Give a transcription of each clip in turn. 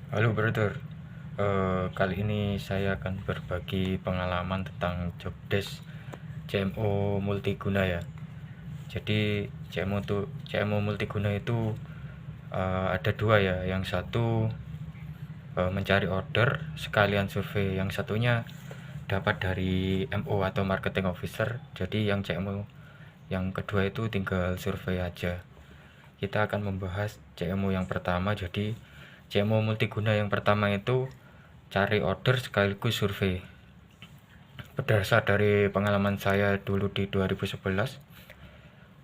Halo brother. Kali ini saya akan berbagi pengalaman tentang jobdesk CMO multiguna ya. Jadi CMO multiguna itu ada dua ya. Yang satu mencari order sekalian survei. Yang satunya dapat dari MO atau marketing officer. Jadi yang CMO yang kedua itu tinggal survei aja. Kita akan membahas CMO yang pertama. Jadi CMO multiguna yang pertama itu cari order sekaligus survei. Berdasar dari pengalaman saya dulu di 2011,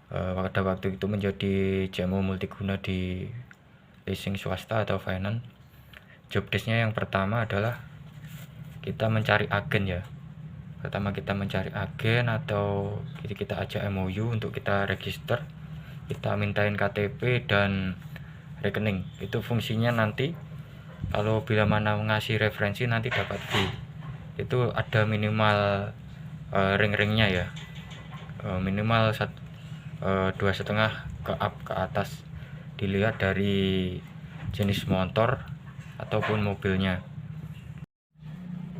pada waktu itu menjadi CMO multiguna di leasing swasta atau finance. Job desknya yang pertama adalah kita mencari agen ya. Pertama kita mencari agen atau kita ajak MOU untuk kita register, kita mintain KTP dan rekening. Itu fungsinya nanti kalau bila mana ngasih referensi nanti dapat fee. Itu ada minimal ring-ringnya ya, minimal 2,5 ke up ke atas, dilihat dari jenis motor ataupun mobilnya.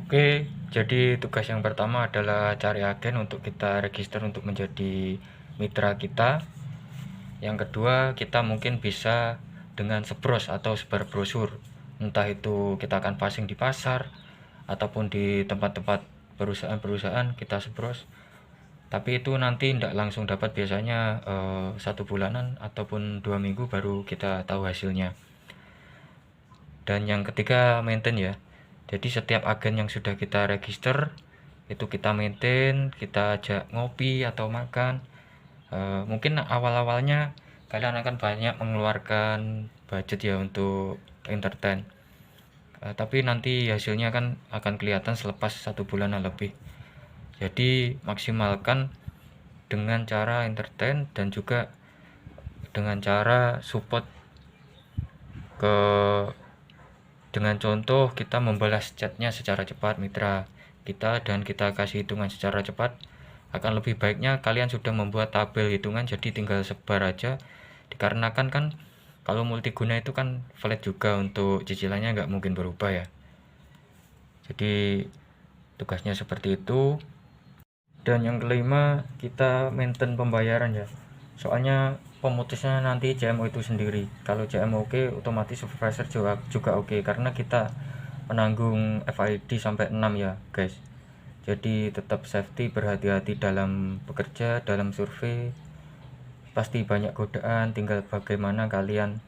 Oke, jadi tugas yang pertama adalah cari agen untuk kita register untuk menjadi mitra kita. Yang kedua, kita mungkin bisa dengan sebros atau sebar brosur, entah itu kita akan passing di pasar ataupun di tempat-tempat perusahaan-perusahaan kita sebros. Tapi itu nanti tidak langsung dapat, biasanya 1 bulanan ataupun 2 minggu baru kita tahu hasilnya. Dan yang ketiga, maintain ya. Jadi setiap agen yang sudah kita register itu kita maintain, kita ajak ngopi atau makan. Mungkin awal-awalnya kalian akan banyak mengeluarkan budget ya untuk entertain. Tapi nanti hasilnya kan akan kelihatan selepas 1 bulanan lebih. Jadi maksimalkan dengan cara entertain dan juga dengan cara support ke, dengan contoh kita membalas chatnya secara cepat mitra kita dan kita kasih hitungan secara cepat. Akan lebih baiknya kalian sudah membuat tabel hitungan, jadi tinggal sebar aja. Dikarenakan kan kalau multiguna itu kan flat juga, untuk cicilannya nggak mungkin berubah ya. Jadi tugasnya seperti itu. Dan yang kelima, kita maintain pembayaran ya. Soalnya pemutusnya nanti CMO itu sendiri. Kalau CMO oke, otomatis supervisor juga oke, karena kita menanggung FID sampai 6 ya guys. Jadi tetap safety, berhati-hati dalam bekerja, dalam survei. Pasti banyak godaan, tinggal bagaimana kalian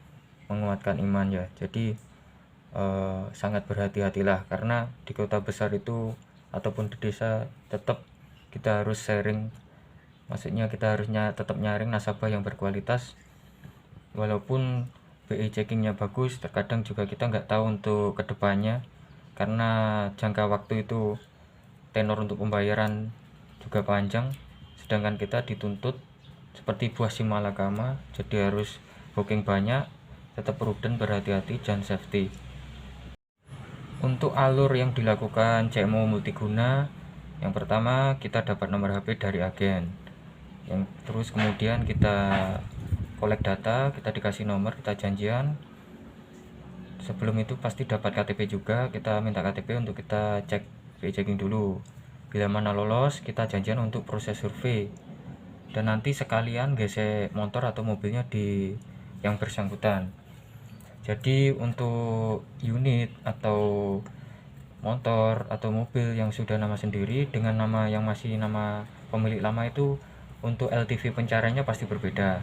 menguatkan iman ya. Jadi sangat berhati-hatilah, karena di kota besar itu ataupun di desa tetap kita harus sharing. Maksudnya kita harusnya tetap nyaring nasabah yang berkualitas. Walaupun BI checkingnya bagus, terkadang juga kita nggak tahu untuk kedepannya, karena jangka waktu itu tenor untuk pembayaran juga panjang, sedangkan kita dituntut seperti buah si malakama, jadi harus booking banyak. Tetap prudent, berhati-hati, dan safety. Untuk alur yang dilakukan CMO multiguna, yang pertama kita dapat nomor HP dari agen, yang terus kemudian kita collect data, kita dikasih nomor, kita janjian. Sebelum itu pasti dapat KTP juga, kita minta KTP untuk kita cek checking dulu. Bila mana lolos, kita janjian untuk proses survei, dan nanti sekalian gesek motor atau mobilnya di yang bersangkutan. Jadi untuk unit atau motor atau mobil yang sudah nama sendiri dengan nama yang masih nama pemilik lama itu, untuk LTV pencariannya pasti berbeda.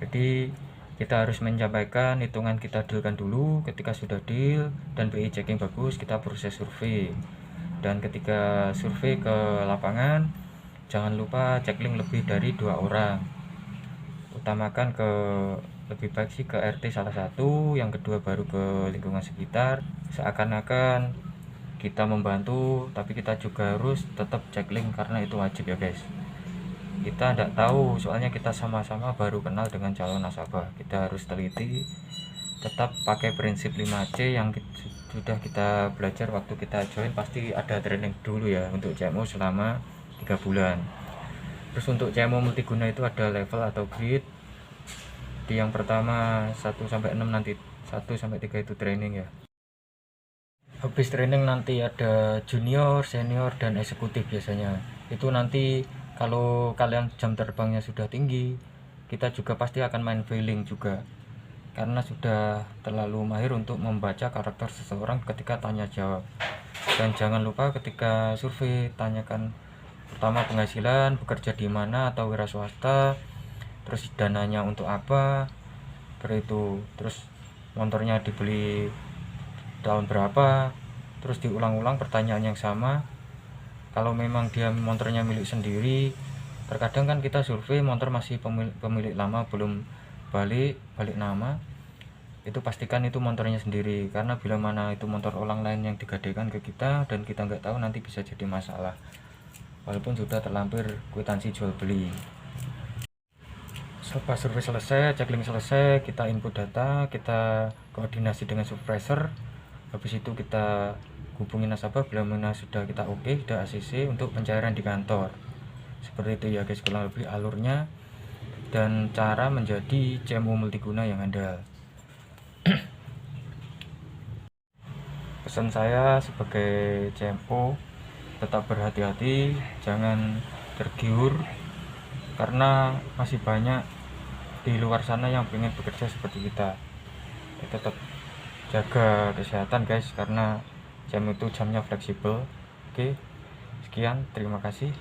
Jadi kita harus menyampaikan hitungan kita dealkan dulu. Ketika sudah deal dan BI checking bagus, kita proses survei. Dan ketika survei ke lapangan, jangan lupa checklink lebih dari 2 orang. Utamakan ke, lebih baik sih ke RT salah satu, yang kedua baru ke lingkungan sekitar. Seakan-akan kita membantu, tapi kita juga harus tetap checklink karena itu wajib ya guys. Kita tidak tahu, soalnya kita sama-sama baru kenal dengan calon nasabah. Kita harus teliti, tetap pakai prinsip 5C yang sudah kita belajar waktu kita join. Pasti ada training dulu ya untuk CMO selama 3 bulan. Terus untuk CMO multiguna itu ada level atau grade. Di yang pertama 1 sampai 6 nanti 1 sampai 3 itu training ya. Habis training nanti ada junior, senior, dan eksekutif biasanya. Itu nanti kalau kalian jam terbangnya sudah tinggi, kita juga pasti akan main feeling juga. Karena sudah terlalu mahir untuk membaca karakter seseorang ketika tanya jawab. Dan jangan lupa ketika survei, tanyakan pertama penghasilan, bekerja di mana atau wira swasta, terus dananya untuk apa, terus motornya dibeli tahun berapa, terus diulang-ulang pertanyaan yang sama. Kalau memang dia motornya milik sendiri, terkadang kan kita survei motor masih pemilik lama, belum balik nama, itu pastikan itu motornya sendiri, karena bila mana itu motor orang lain yang digadekan ke kita dan kita nggak tahu, nanti bisa jadi masalah walaupun sudah terlampir kwitansi jual beli. Setelah survei selesai, checklist selesai, kita input data, kita koordinasi dengan supervisor. Habis itu kita hubungi nasabah bila mana sudah kita oke, sudah ACC untuk pencairan di kantor. Seperti itu ya guys, kurang lebih alurnya dan cara menjadi CMO multiguna yang andal. Pesan saya sebagai CMO, tetap berhati-hati, jangan tergiur, karena masih banyak di luar sana yang ingin bekerja seperti kita. Tetap jaga kesehatan guys, karena jam itu jamnya fleksibel. Oke, sekian, terima kasih.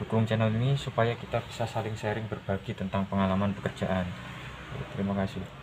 Dukung channel ini supaya kita bisa saling sharing, berbagi tentang pengalaman pekerjaan. Terima kasih.